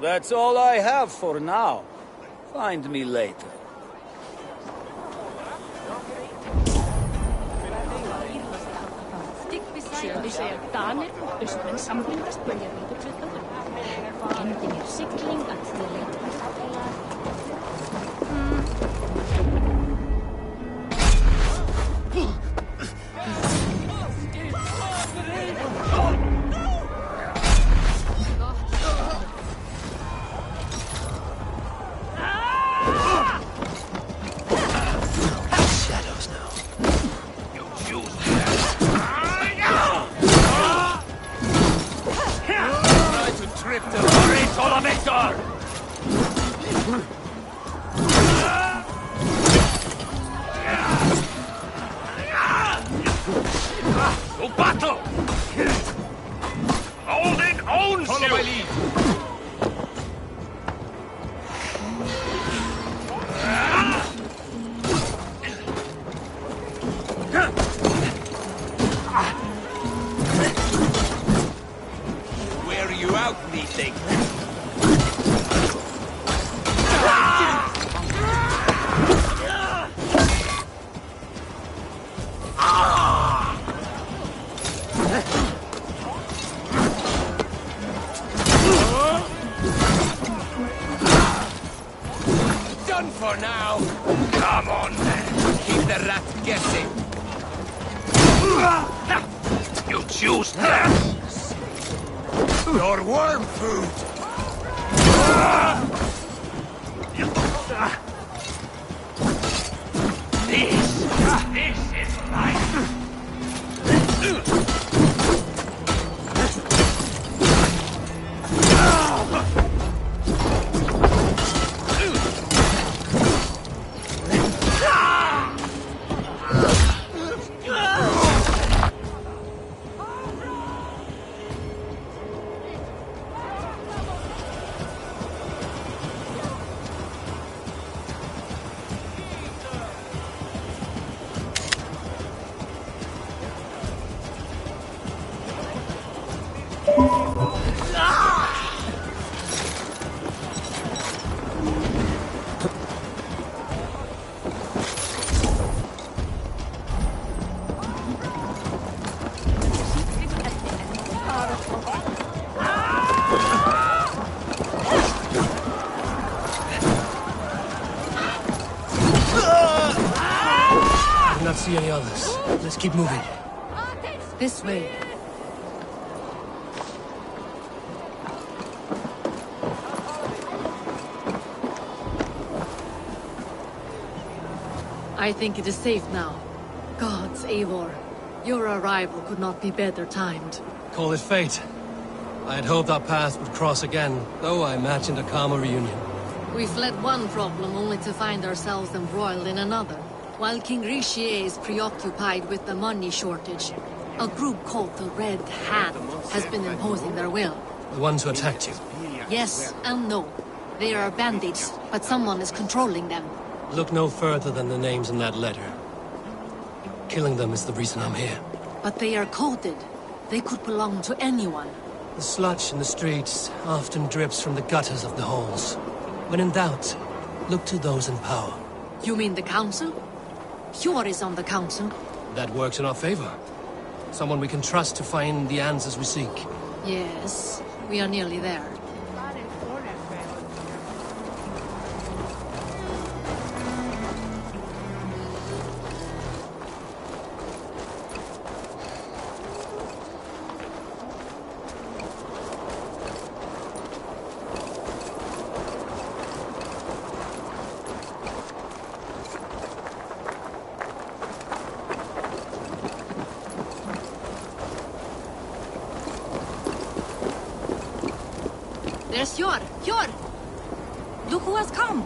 That's all I have for now. Find me later. Syöllisiä Danir og Østmenn samlingast byrja viðurklukkan. Endin sigling at þið leitast. See any others. Let's keep moving. This way. I think it is safe now. Gods, Eivor. Your arrival could not be better timed. Call it fate. I had hoped our paths would cross again, though I imagined a calmer reunion. We fled one problem only to find ourselves embroiled in another. While King Richier is preoccupied with the money shortage, a group called the Red Hand has been imposing their will. The ones who attacked you? Yes and no. They are bandits, but someone is controlling them. Look no further than the names in that letter. Killing them is the reason I'm here. But they are coded. They could belong to anyone. The sludge in the streets often drips from the gutters of the halls. When in doubt, look to those in power. You mean the council? Hjor is on the council. That works in our favor. Someone we can trust to find the answers we seek. Yes, we are nearly there. There's Hjor! Hjor! Look who has come!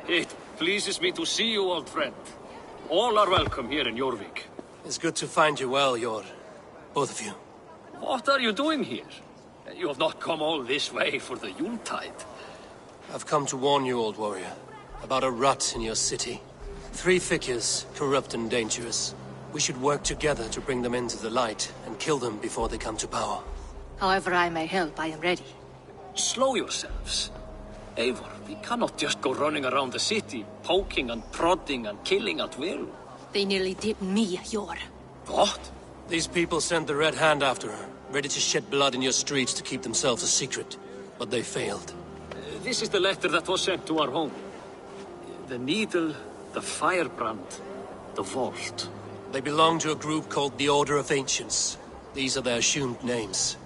It pleases me to see you, old friend. All are welcome here in Jorvik. It's good to find you well, Yor. Both of you. What are you doing here? You have not come all this way for the Yuletide. I've come to warn you, old warrior, about a rot in your city. 3 figures, corrupt and dangerous. We should work together to bring them into the light and kill them before they come to power. However I may help, I am ready. Slow yourselves. Eivor, we cannot just go running around the city, poking and prodding and killing at will. They nearly did me, Yor. What? These people sent the Red Hand after her, ready to shed blood in your streets to keep themselves a secret. But they failed. This is the letter that was sent to our home. The needle, the firebrand, the vault. They belong to a group called the Order of Ancients. These are their assumed names.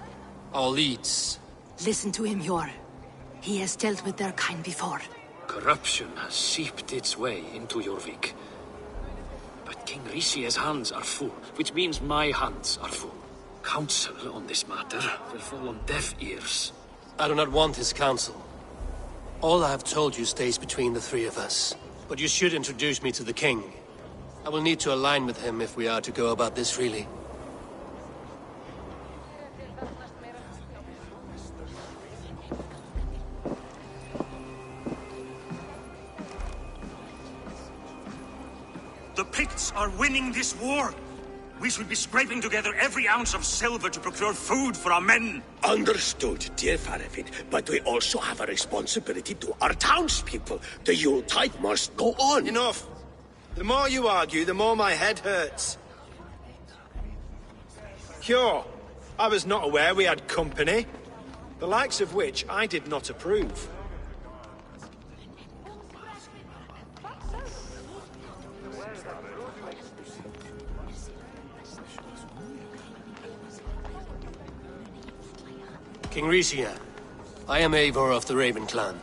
Our leads. Listen to him, Yor. He has dealt with their kind before. Corruption has seeped its way into Jorvik. But King Rishie's hands are full, which means my hands are full. Counsel on this matter will fall on deaf ears. I do not want his counsel. All I have told you stays between the 3 of us. But you should introduce me to the king. I will need to align with him if we are to go about this freely. The Picts are winning this war. We should be scraping together every ounce of silver to procure food for our men. Understood, dear Faravid, but we also have a responsibility to our townspeople. The Yuletide must go on. Enough. The more you argue, the more my head hurts. Sure, I was not aware we had company, the likes of which I did not approve. King Rishia, I am Eivor of the Raven Clan.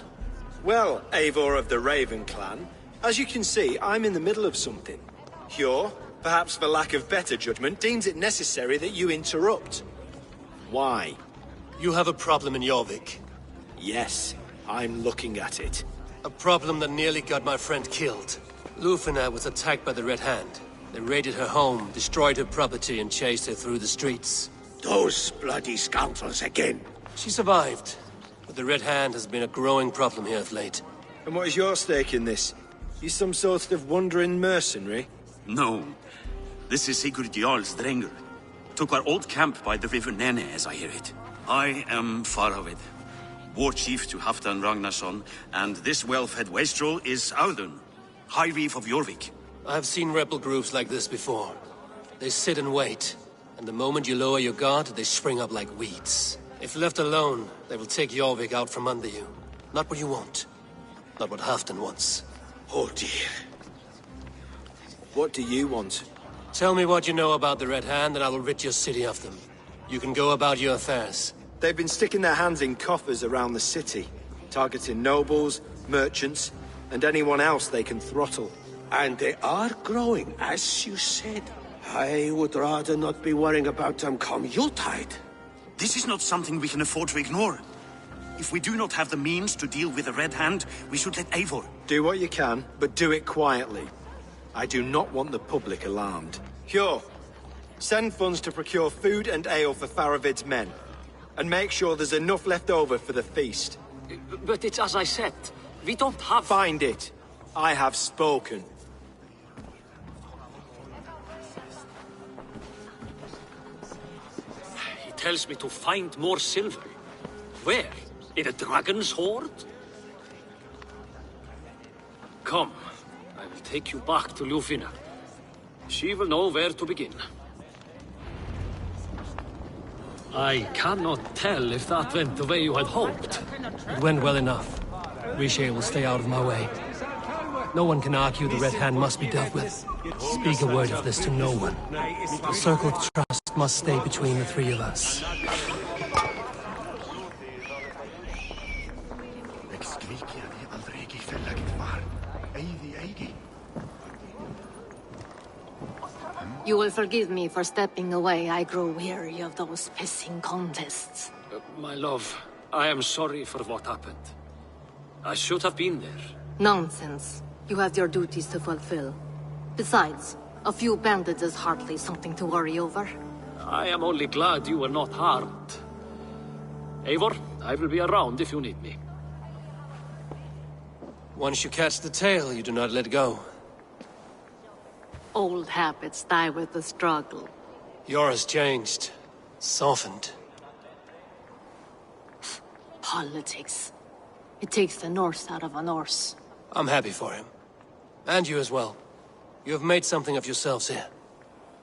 Well, Eivor of the Raven Clan, as you can see, I'm in the middle of something. Hjor, perhaps for lack of better judgment, deems it necessary that you interrupt. Why? You have a problem in Jorvik. Yes, I'm looking at it. A problem that nearly got my friend killed. Lufina was attacked by the Red Hand. They raided her home, destroyed her property, and chased her through the streets. Those bloody scoundrels again. She survived, but the Red Hand has been a growing problem here of late. And what is your stake in this? You some sort of wandering mercenary? No. This is Sigurd Jarl's Drenger. Took our old camp by the river Nene, as I hear it. I am Faravid, war chief to Halfdan Ragnarsson, and this well-fed wastrel is Audun, High Reef of Jorvik. I have seen rebel groups like this before. They sit and wait, and the moment you lower your guard, they spring up like weeds. If left alone, they will take Jorvik out from under you. Not what you want. Not what Halfdan wants. Oh dear. What do you want? Tell me what you know about the Red Hand, and I will rid your city of them. You can go about your affairs. They've been sticking their hands in coffers around the city, targeting nobles, merchants, and anyone else they can throttle. And they are growing, as you said. I would rather not be worrying about them come Yuletide. This is not something we can afford to ignore. If we do not have the means to deal with the Red Hand, we should let Eivor. Do what you can, but do it quietly. I do not want the public alarmed. Hjor, send funds to procure food and ale for Faravid's men. And make sure there's enough left over for the feast. But it's as I said, we don't have... Find it. I have spoken. He tells me to find more silver. Where? In a dragon's hoard? Come, I will take you back to Lufina. She will know where to begin. I cannot tell if that went the way you had hoped. It went well enough. Riche will stay out of my way. No one can argue the Red Hand must be dealt with. Speak a word of this to no one. The circle of trust must stay between the 3 of us. You will forgive me for stepping away. I grow weary of those pissing contests. My love, I am sorry for what happened. I should have been there. Nonsense. You have your duties to fulfill. Besides, A few bandits is hardly something to worry over. I am only glad you were not harmed. Eivor, I will be around if you need me. Once you catch the tail, you do not let go. Old habits die with the struggle. Yours changed. Softened. Politics. It takes the Norse out of a Norse. I'm happy for him. And you as well. You have made something of yourselves here.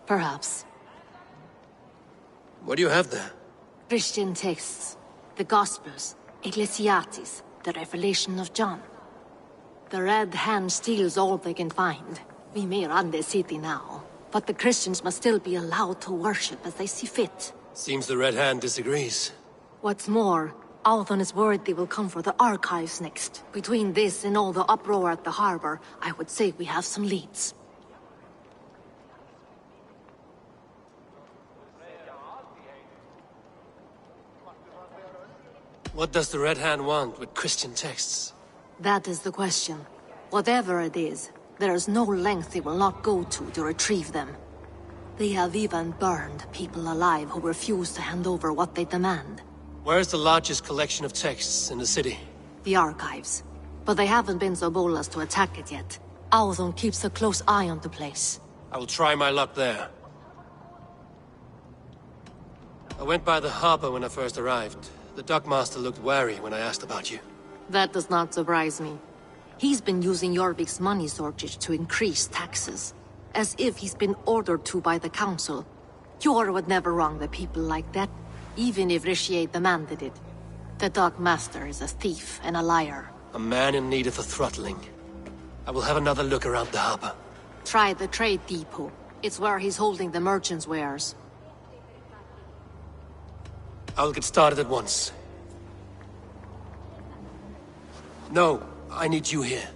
Perhaps. What do you have there? Christian texts. The Gospels. Ecclesiastes. The Revelation of John. The Red Hand steals all they can find. We may run the city now, but the Christians must still be allowed to worship as they see fit. Seems the Red Hand disagrees. What's more, Althon is worried they will come for the archives next. Between this and all the uproar at the harbor, I would say we have some leads. What does the Red Hand want with Christian texts? That is the question. Whatever it is, there is no length they will not go to retrieve them. They have even burned people alive who refuse to hand over what they demand. Where is the largest collection of texts in the city? The archives. But they haven't been so bold as to attack it yet. Althon keeps a close eye on the place. I will try my luck there. I went by the harbor when I first arrived. The dockmaster looked wary when I asked about you. That does not surprise me. He's been using Jorvik's money shortage to increase taxes. As if he's been ordered to by the council. Jor would never wrong the people like that, even if Richier demanded it. The dockmaster is a thief and a liar. A man in need of a throttling. I will have another look around the harbor. Try the trade depot. It's where he's holding the merchants' wares. I'll get started at once. No, I need you here.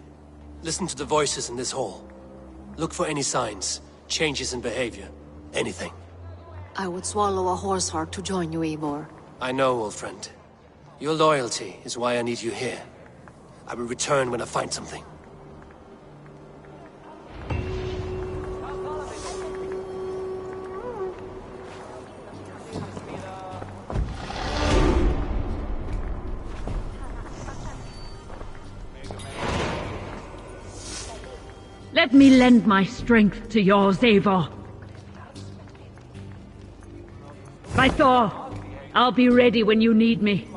Listen to the voices in this hall. Look for any signs, changes in behavior, anything. I would swallow a horse heart to join you, Eivor. I know, old friend. Your loyalty is why I need you here. I will return when I find something. Let me lend my strength to yours, Eivor. By Thor, I'll be ready when you need me.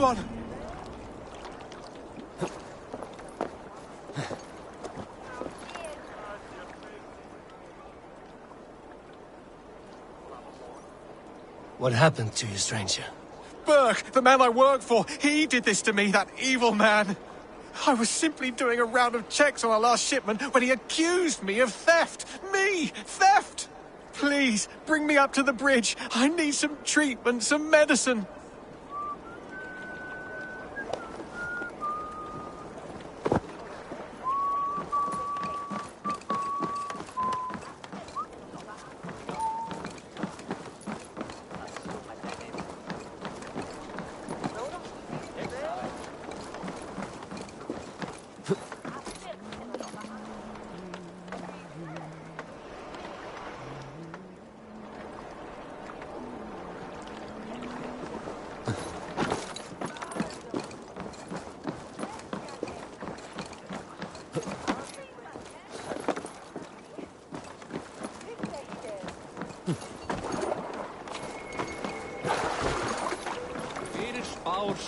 anyone! What happened to you, stranger? Burke, the man I work for, he did this to me, that evil man. I was simply doing a round of checks on our last shipment when he accused me of theft. Me! Theft! Please, bring me up to the bridge. I need some treatment, some medicine.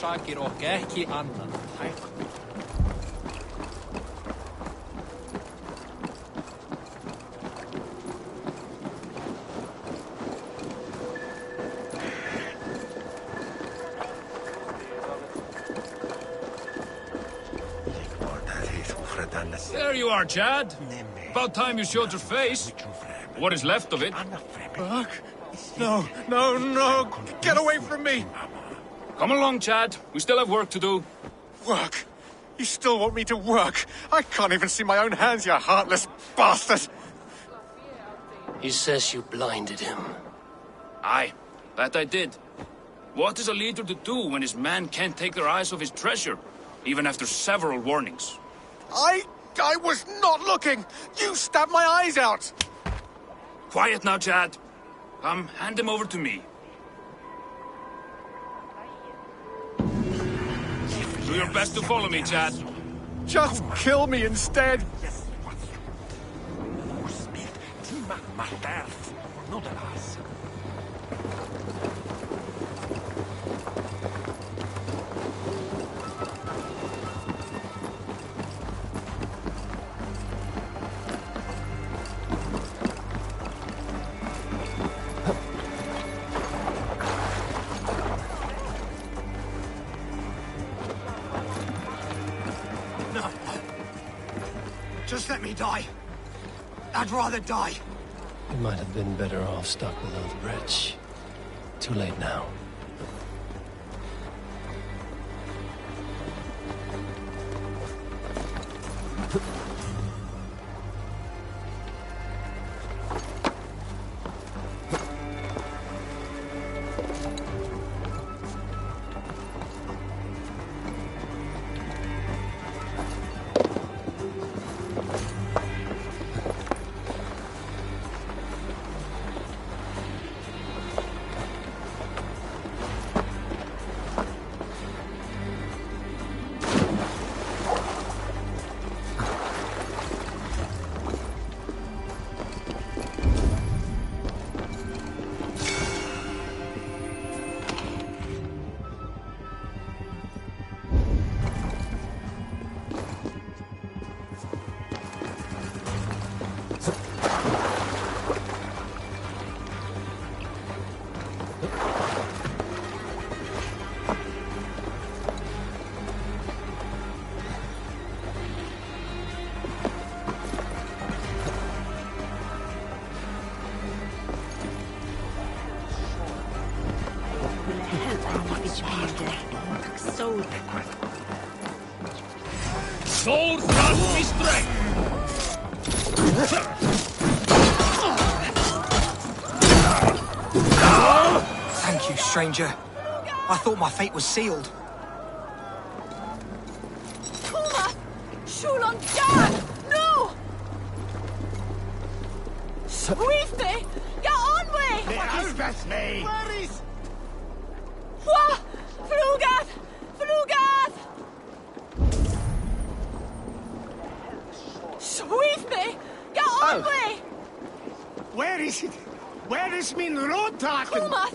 Sakir og ekki annað. There you are, Chad. About time you showed your face. What is left of it? Burke? No, no, no! Get away from me! Come along, Chad. We still have work to do. Work? You still want me to work? I can't even see my own hands, you heartless bastard! He says you blinded him. Aye, that I did. What is a leader to do when his men can't take their eyes off his treasure, even after several warnings? I was not looking! You stabbed my eyes out! Quiet now, Chad. Come, hand him over to me. Do your best to follow me, Chad. Just kill me instead! Just let me die. I'd rather die. You might have been better off stuck below the bridge. Too late now. Sór fram í streng! Thank you, stranger. I thought my fate was sealed. Kuma! Shulon God! No! Weefte! Get on way! Helvete me! Where is... Wha! Flugad! Flugad! Weefte! Get on way! Where is it? Where is min rådtaken? Kuma!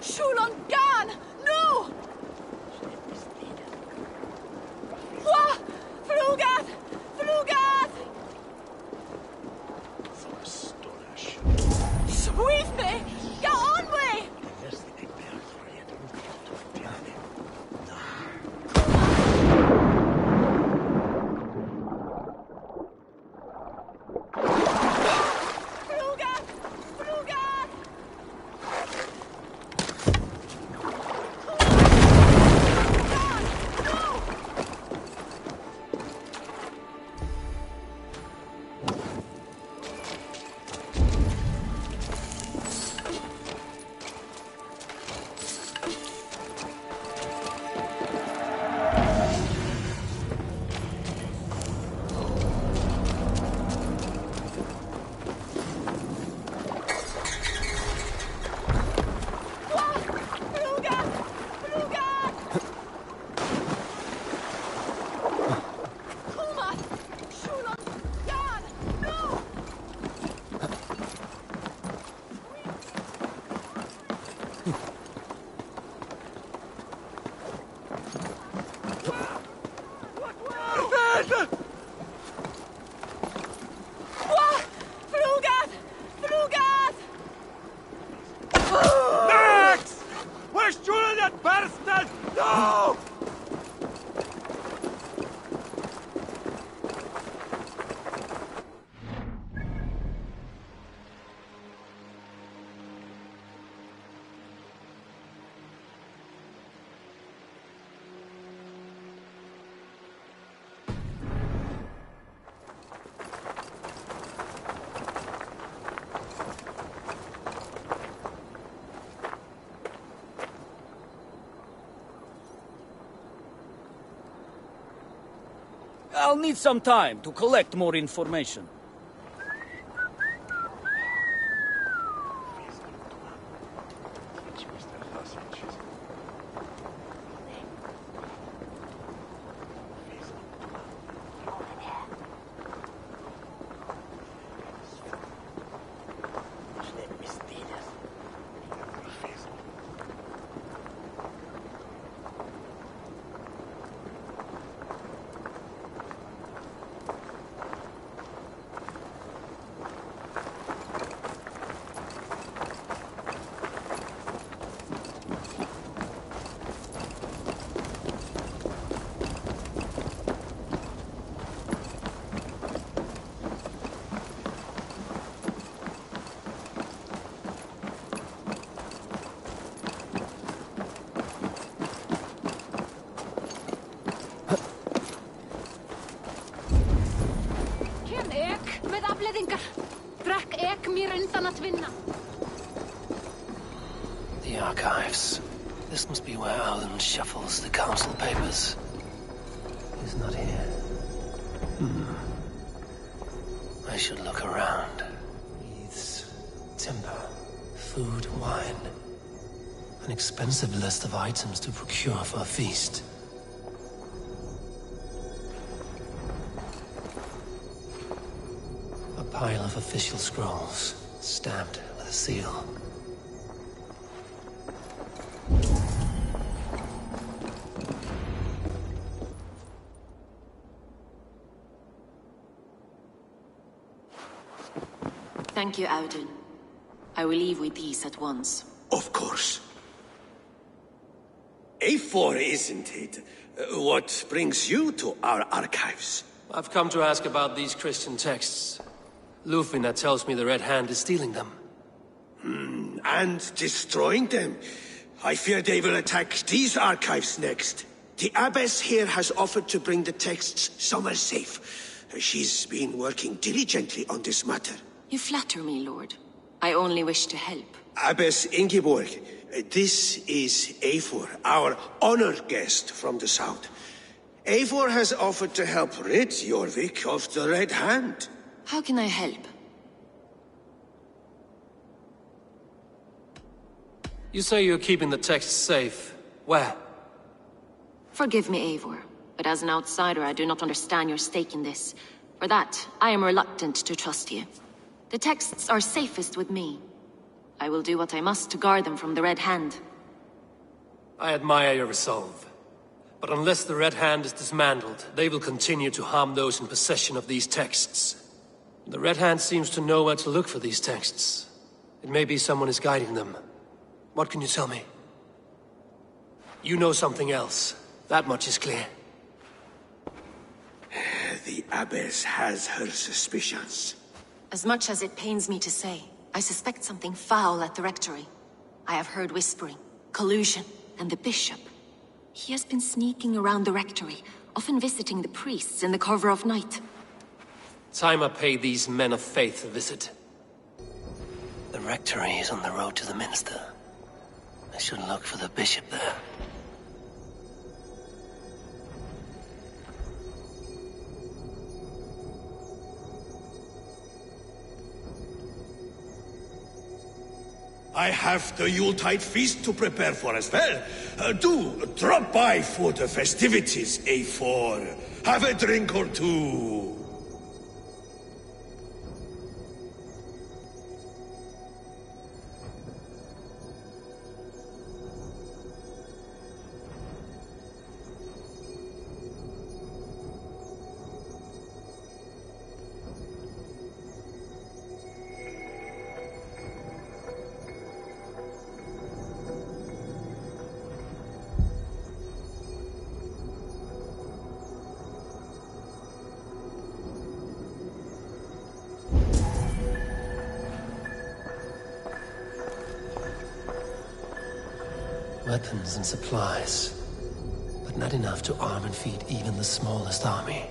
Shulon God! No! I'll need some time to collect more information. The archives. This must be where Alan shuffles the council papers. He's not here. I should look around. Wreaths, timber, food, wine. An expensive list of items to procure for a feast. A pile of official scrolls, stamped with a seal. Thank you, Audun. I will leave with these at once. Of course. A4, isn't it? What brings you to our archives? I've come to ask about these Christian texts. Lufina tells me the Red Hand is stealing them. And destroying them. I fear they will attack these archives next. The abbess here has offered to bring the texts somewhere safe. She's been working diligently on this matter. You flatter me, Lord. I only wish to help. Abbess Ingeborg, this is Eivor, our honored guest from the south. Eivor has offered to help rid Jorvik of the Red Hand. How can I help? You say you're keeping the texts safe. Where? Forgive me, Eivor, but as an outsider I do not understand your stake in this. For that, I am reluctant to trust you. The texts are safest with me. I will do what I must to guard them from the Red Hand. I admire your resolve. But unless the Red Hand is dismantled, they will continue to harm those in possession of these texts. The Red Hand seems to know where to look for these texts. It may be someone is guiding them. What can you tell me? You know something else. That much is clear. The Abbess has her suspicions. As much as it pains me to say, I suspect something foul at the rectory. I have heard whispering, collusion, and the bishop. He has been sneaking around the rectory, often visiting the priests in the cover of night. Time I pay these men of faith a visit. The rectory is on the road to the minster. I should look for the bishop there. I have the Yuletide feast to prepare for as well. Do drop by for the festivities, A4. Have a drink or two. Weapons and supplies, but not enough to arm and feed even the smallest army.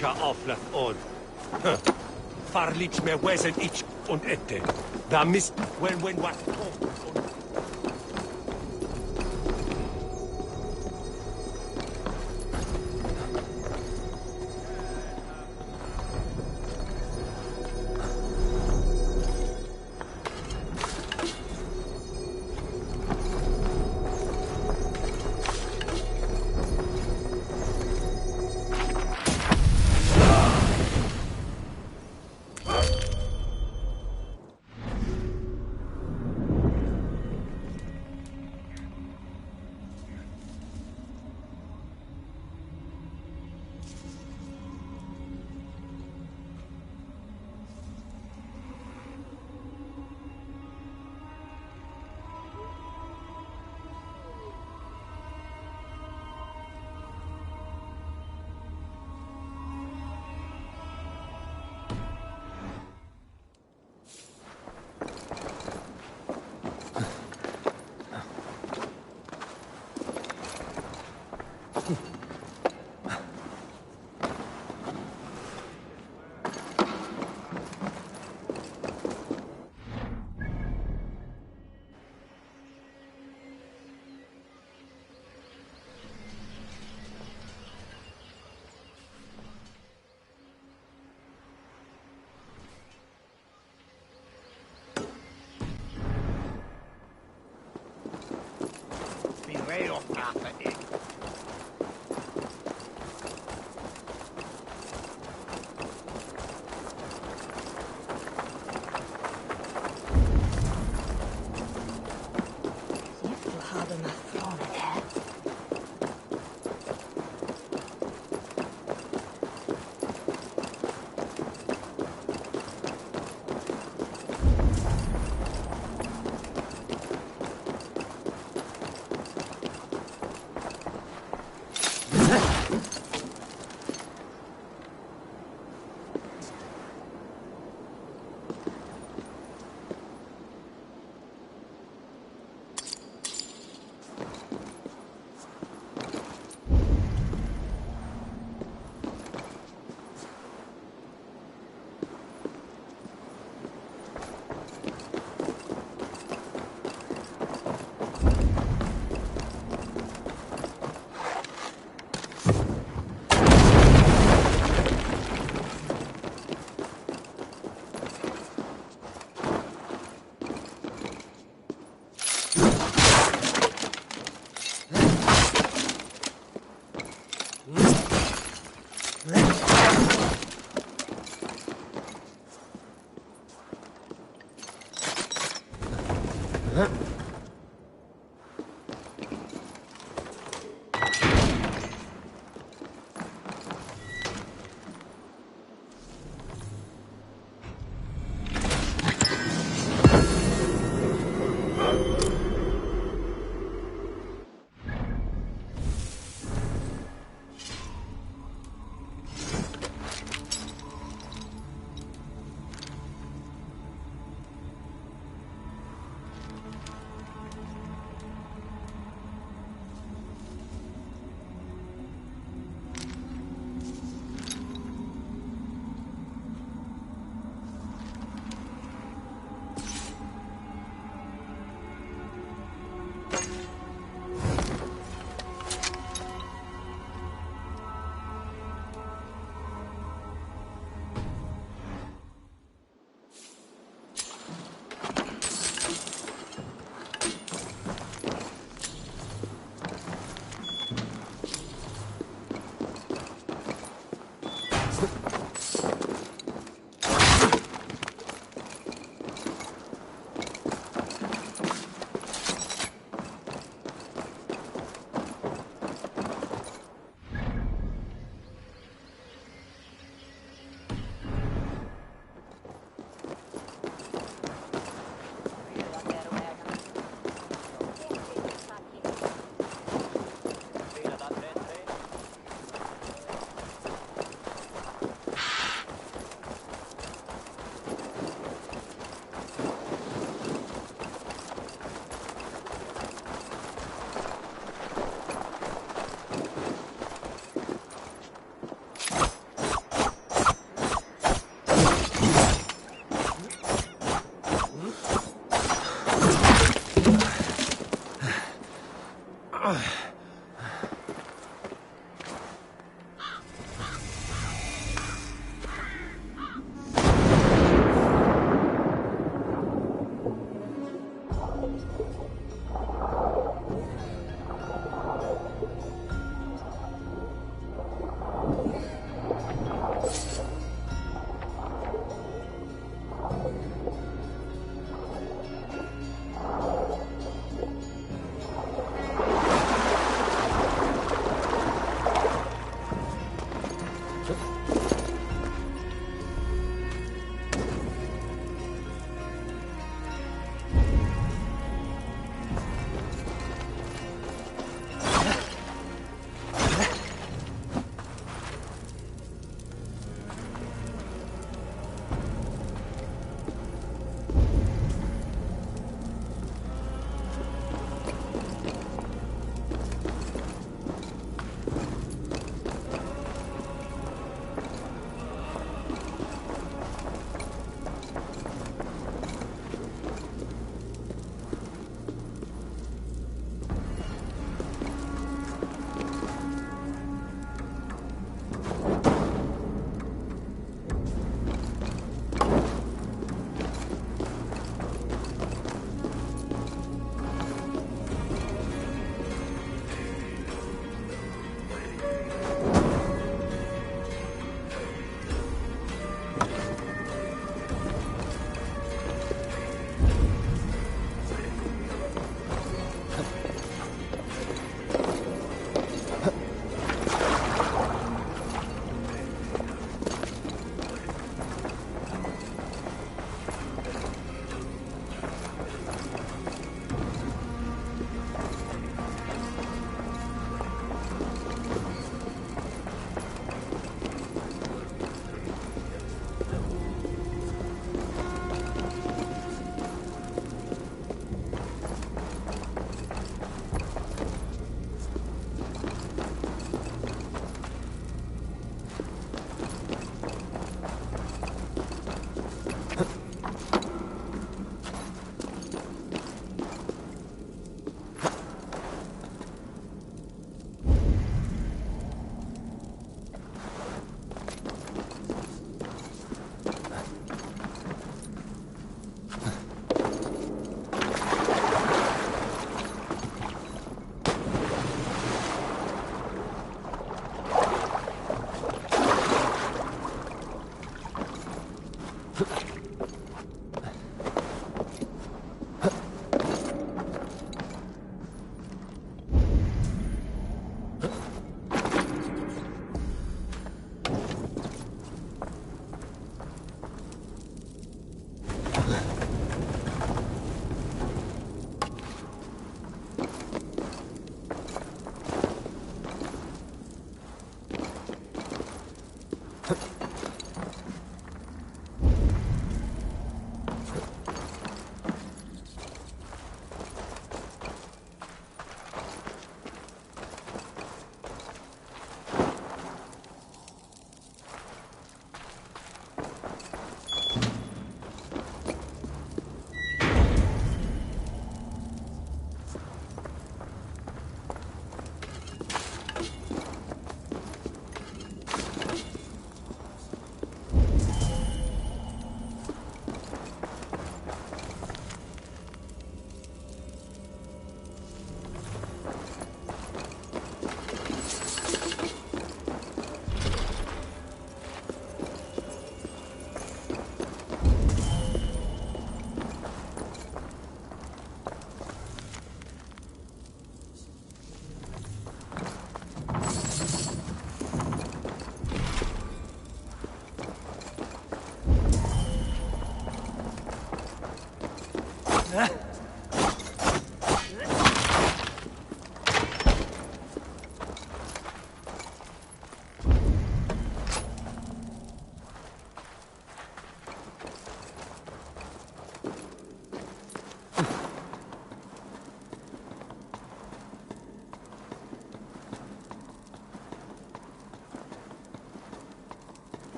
Ika auflath on. Farlich me wesen ich und ette. Da mist when what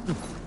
Huh.